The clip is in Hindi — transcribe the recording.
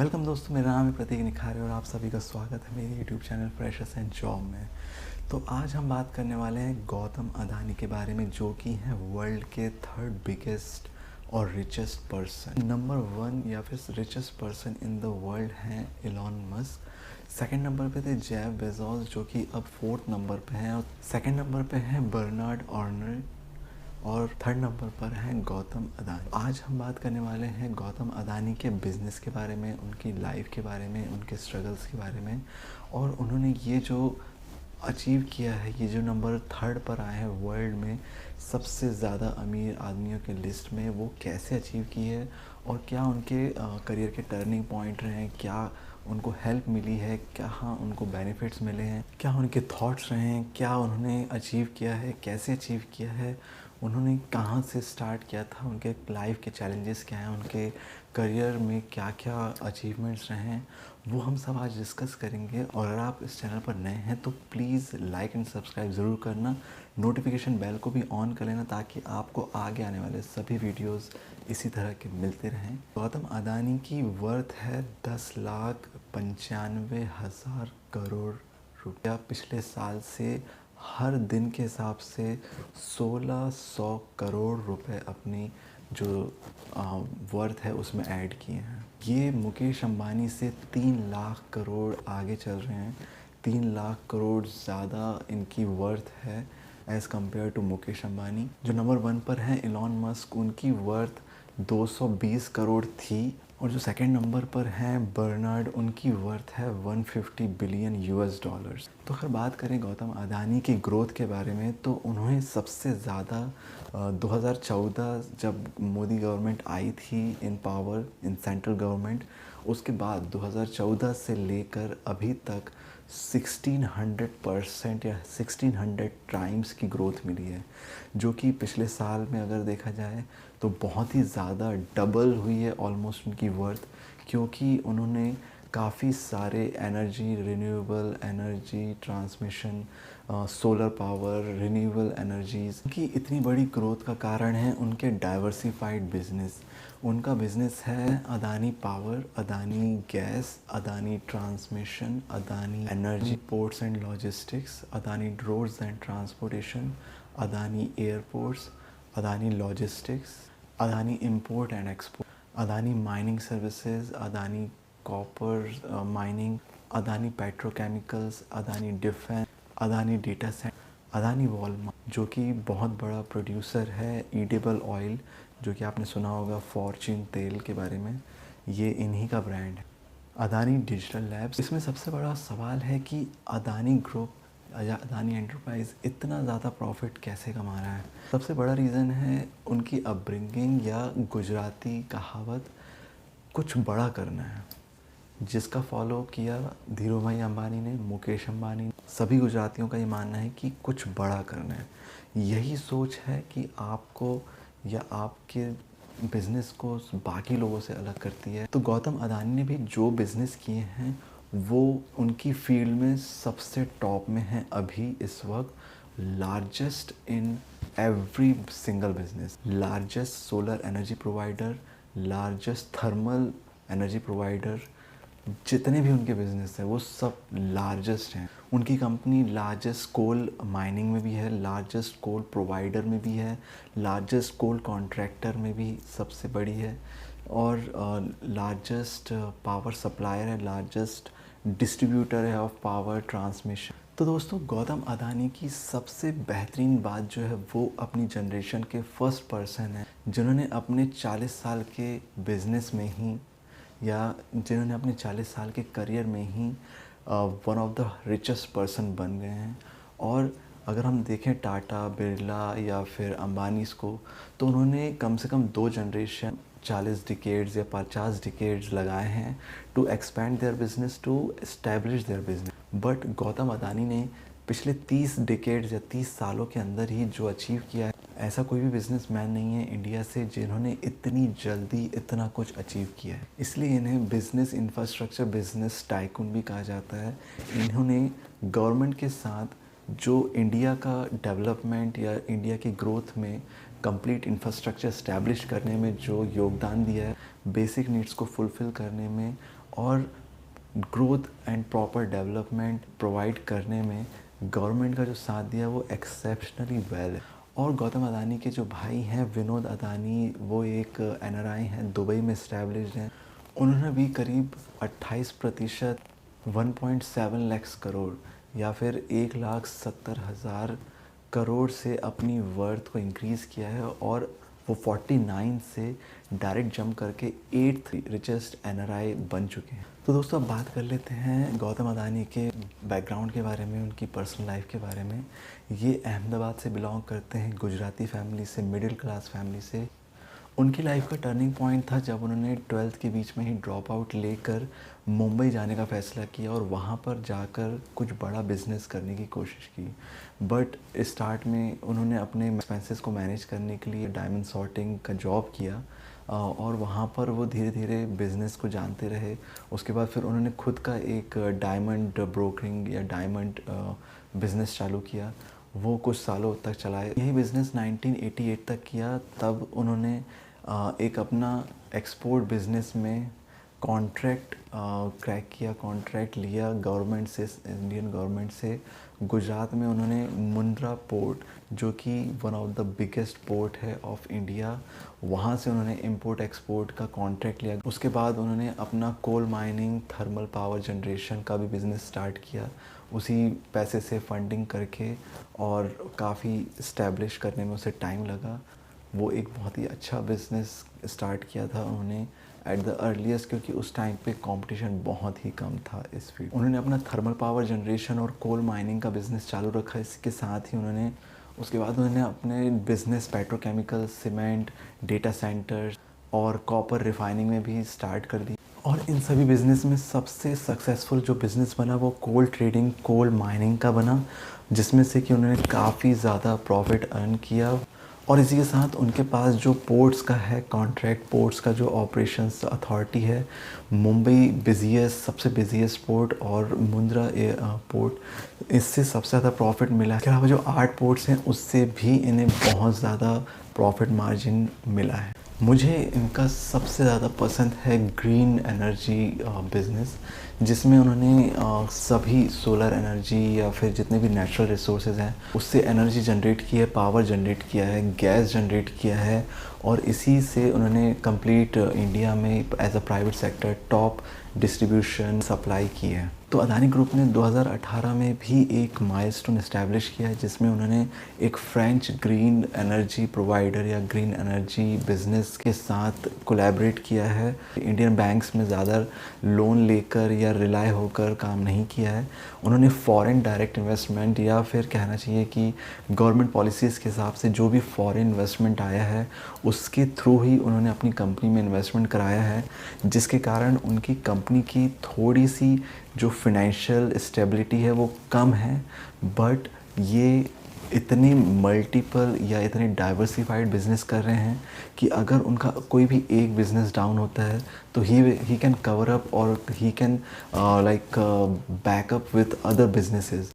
वेलकम दोस्तों, मेरा नाम है प्रतीक निखारे और आप सभी का स्वागत है मेरे YouTube channel freshers and job में। तो आज हम बात करने वाले हैं गौतम अदानी के बारे में, जो कि हैं वर्ल्ड के थर्ड बिगेस्ट और रिचेस्ट पर्सन। नंबर 1 या फिर richest person in the world हैं एलॉन मस्क। सेकंड नंबर पे थे जेफ बेजोस, जो कि अब 4th नंबर पे हैं, और सेकंड नंबर पे हैं बर्नार्ड अर्नल्ड, और थर्ड नंबर पर है गौतम अदानी। आज हम बात करने वाले हैं गौतम अदानी के बिज़नेस के बारे में, उनकी लाइफ के बारे में, उनके स्ट्रगल्स के बारे में, और उन्होंने ये जो अचीव किया है, ये जो नंबर 3rd पर आए हैं वर्ल्ड में सबसे ज़्यादा अमीर आदमियों के लिस्ट में, वो कैसे अचीव की है और क्या उनके करियर के टर्निंग पॉइंट रहे हैं, क्या उनको हेल्प मिली है, क्या हाँ उनको बेनिफिट्स मिले हैं, क्या उनके थॉट्स रहे हैं, क्या उन्होंने अचीव किया है, कैसे अचीव किया है, उन्होंने कहाँ से स्टार्ट किया था, उनके लाइफ के चैलेंजेस क्या हैं, उनके करियर में क्या क्या अचीवमेंट्स रहे हैं, वो हम सब आज डिस्कस करेंगे। और अगर आप इस चैनल पर नए हैं तो प्लीज़ लाइक एंड सब्सक्राइब ज़रूर करना, नोटिफिकेशन बेल को भी ऑन कर लेना ताकि आपको आगे आने वाले सभी वीडियोस इसी तरह के मिलते रहें। गौतम अदानी की वर्थ है 10,95,000 करोड़ रुपया। पिछले साल से हर दिन के हिसाब से 1600 करोड़ रुपए अपनी जो वर्थ है उसमें ऐड किए हैं। ये मुकेश अंबानी से 3 लाख करोड़ आगे चल रहे हैं। 3 लाख करोड़ ज़्यादा इनकी वर्थ है as compare to Mukesh Ambani. जो नंबर 1 पर हैं एलॉन मस्क, उनकी वर्थ 220 करोड़ थी, और जो सेकंड नंबर पर हैं बर्नार्ड, उनकी वर्थ है 150 बिलियन यूएस डॉलर्स। तो अगर बात करें गौतम अदानी की ग्रोथ के बारे में, तो उन्होंने सबसे ज़्यादा 2014 जब मोदी गवर्नमेंट आई थी इन पावर, इन सेंट्रल गवर्नमेंट, उसके बाद 2014 से लेकर अभी तक 1600% या 1600 टाइम्स की ग्रोथ मिली है, जो कि पिछले साल में अगर देखा जाए तो बहुत ही ज़्यादा डबल हुई है ऑलमोस्ट उनकी वर्थ, क्योंकि उन्होंने काफ़ी सारे energy, renewable energy, transmission, solar power, renewable energies की इतनी बड़ी ग्रोथ का कारण है उनके डाइवर्सिफाइड बिजनेस। उनका बिज़नेस है Adani power, Adani gas, Adani transmission, Adani energy ports and logistics, Adani roads and transportation, Adani airports, Adani logistics, Adani import and export, Adani mining services, Adani copper mining, Adani petrochemicals, Adani defence, Adani data centre, Adani Walmart, जो कि बहुत बड़ा प्रोड्यूसर है ईडेबल ऑयल, जो कि आपने सुना होगा फॉर्च्यून तेल के बारे में, ये इन्हीं का ब्रांड है। Adani digital labs. इसमें सबसे बड़ा सवाल है कि अदानी ग्रुप या अदानी एंटरप्राइज इतना ज़्यादा प्रॉफिट कैसे कमा रहा है। सबसे बड़ा रीज़न है उनकी अपब्रिंगिंग, या गुजराती कहावत कुछ बड़ा करना है, जिसका फॉलो किया धीरू भाई अंबानी ने, मुकेश अंबानी ने। सभी गुजरातियों का ये मानना है कि कुछ बड़ा करना है। यही सोच है कि आपको या आपके बिज़नेस को बाकी लोगों से अलग करती है। तो गौतम अदानी ने भी जो बिज़नेस किए हैं वो उनकी फील्ड में सबसे टॉप में हैं अभी इस वक्त। Largest in every single business, largest solar energy provider, largest thermal energy provider, जितने भी उनके बिज़नेस हैं वो सब लार्जेस्ट हैं। उनकी कंपनी लार्जेस्ट कोल माइनिंग में भी है, लार्जेस्ट कोल प्रोवाइडर में भी है, लार्जेस्ट कोल कॉन्ट्रैक्टर में भी सबसे बड़ी है, और लार्जेस्ट पावर सप्लायर है, लार्जेस्ट डिस्ट्रीब्यूटर है ऑफ पावर ट्रांसमिशन। तो दोस्तों, गौतम अदानी की सबसे बेहतरीन बात जो है वो अपनी जनरेशन के फर्स्ट पर्सन है जिन्होंने अपने 40 साल के बिज़नेस में ही, या जिन्होंने अपने 40 साल के करियर में ही one of the richest person बन गए हैं। और अगर हम देखें टाटा, बिरला या फिर अंबानीज़ को, तो उन्होंने कम से कम 2 जनरेशन, 40 डिकेड्स या 50 डिकेड्स लगाए हैं to expand their business, to establish their business. But Gautam Adani ने पिछले 30 डिकेड्स या 30 सालों के अंदर ही जो अचीव किया है, ऐसा कोई भी बिजनेसमैन नहीं है इंडिया से जिन्होंने इतनी जल्दी इतना कुछ अचीव किया है। इसलिए इन्हें बिजनेस इंफ्रास्ट्रक्चर, बिजनेस टाइकून भी कहा जाता है। इन्होंने गवर्नमेंट के साथ जो इंडिया का डेवलपमेंट या इंडिया की ग्रोथ में कंप्लीट इंफ्रास्ट्रक्चर इस्टेब्लिश करने में जो योगदान दिया है, बेसिक नीड्स को फुलफ़िल करने में और growth and proper development provide करने में गवर्नमेंट का जो साथ दिया वो एक्सेप्शनली वेल है। और गौतम अदानी के जो भाई हैं विनोद अदानी, वो एक एनआरआई हैं, दुबई में इस्टेब्लिश्ड हैं। उन्होंने भी करीब 28% 1.7 लाख करोड़ या फिर 1,70,000 करोड़ से अपनी वर्थ को इंक्रीज़ किया है और वो 49 से डायरेक्ट जंप करके 8th रिचेस्ट एनआरआई बन चुके हैं। तो दोस्तों अब बात कर लेते हैं गौतम अदानी के बैकग्राउंड के बारे में, उनकी पर्सनल लाइफ के बारे में। ये अहमदाबाद से बिलोंग करते हैं, गुजराती फैमिली से, मिडिल क्लास फैमिली से। उनकी लाइफ का टर्निंग पॉइंट था जब उन्होंने 12th के बीच में ही ड्रॉप आउट लेकर मुंबई जाने का फ़ैसला किया और वहाँ पर जाकर कुछ बड़ा बिजनेस करने की कोशिश की। बट स्टार्ट में उन्होंने अपने एक्सपेंसेस को मैनेज करने के लिए डायमंड सॉर्टिंग का जॉब किया और वहाँ पर वो धीरे धीरे बिज़नेस को जानते रहे। उसके बाद फिर उन्होंने खुद का एक डायमंड ब्रोकरिंग या डायमंड बिज़नेस चालू किया। वो कुछ सालों तक चलाए। यही बिज़नेस 1988 तक किया। तब उन्होंने एक अपना एक्सपोर्ट बिज़नेस में कॉन्ट्रैक्ट क्रैक किया, कॉन्ट्रैक्ट लिया गवर्नमेंट से, इंडियन गवर्नमेंट से। गुजरात में उन्होंने मुंद्रा पोर्ट, जो कि one of the biggest port है ऑफ इंडिया, वहाँ से उन्होंने इंपोर्ट एक्सपोर्ट का कॉन्ट्रैक्ट लिया। उसके बाद उन्होंने अपना coal mining, thermal power generation का भी बिज़नेस स्टार्ट किया, उसी पैसे से फंडिंग करके, और काफ़ी इस्टेब्लिश करने में उसे टाइम लगा। वो एक बहुत ही अच्छा बिज़नेस स्टार्ट किया था उन्होंने एट द अर्लीस्ट, क्योंकि उस टाइम पे कंपटीशन बहुत ही कम था इस फील्ड। उन्होंने अपना थर्मल पावर जनरेशन और कोल माइनिंग का बिज़नेस चालू रखा। इसके साथ ही उन्होंने उसके बाद उन्होंने अपने business petrochemical, cement, data centres और कॉपर रिफाइनिंग में भी स्टार्ट कर दी। और इन सभी बिज़नेस में सबसे सक्सेसफुल जो बिज़नेस बना वो कोल ट्रेडिंग, कोल माइनिंग का बना, जिसमें से कि उन्होंने काफ़ी ज़्यादा प्रॉफिट अर्न किया। और इसी के साथ उनके पास जो पोर्ट्स का है कॉन्ट्रैक्ट, पोर्ट्स का जो ऑपरेशंस अथॉरिटी है, मुंबई सबसे बिजिएस्ट पोर्ट और मुंद्रा पोर्ट, इससे सबसे ज़्यादा प्रॉफिट मिला है। इसके अलावा जो 8 पोर्ट्स हैं उससे भी इन्हें बहुत ज़्यादा प्रॉफिट मार्जिन मिला है। मुझे इनका सबसे ज़्यादा पसंद है ग्रीन एनर्जी बिज़नेस, जिसमें उन्होंने सभी सोलर एनर्जी या फिर जितने भी नेचुरल रिसोर्सेज हैं उससे एनर्जी जनरेट की है, पावर जनरेट किया है, गैस जनरेट किया है, और इसी से उन्होंने कंप्लीट इंडिया में as a private sector top distribution supply की है। तो अदानी ग्रुप ने 2018 में भी एक माइलस्टोन इस्टेब्लिश किया है, जिसमें उन्होंने एक फ्रेंच ग्रीन एनर्जी प्रोवाइडर या ग्रीन एनर्जी बिज़नेस के साथ कोलैबोरेट किया है। इंडियन बैंक्स में ज़्यादा लोन लेकर या रिलाय होकर काम नहीं किया है। उन्होंने फॉरेन डायरेक्ट इन्वेस्टमेंट, या फिर कहना चाहिए कि गवर्नमेंट पॉलिसीज़ के हिसाब से जो भी फॉरेन इन्वेस्टमेंट आया है उसके थ्रू ही उन्होंने अपनी कंपनी में इन्वेस्टमेंट कराया है, जिसके कारण उनकी कंपनी की थोड़ी सी जो फाइनेंशियल स्टेबिलिटी है वो कम है। बट ये इतने मल्टीपल या इतने डाइवर्सिफाइड बिजनेस कर रहे हैं कि अगर उनका कोई भी एक बिज़नेस डाउन होता है तो ही कैन कवर अप और he can like backup with other businesses.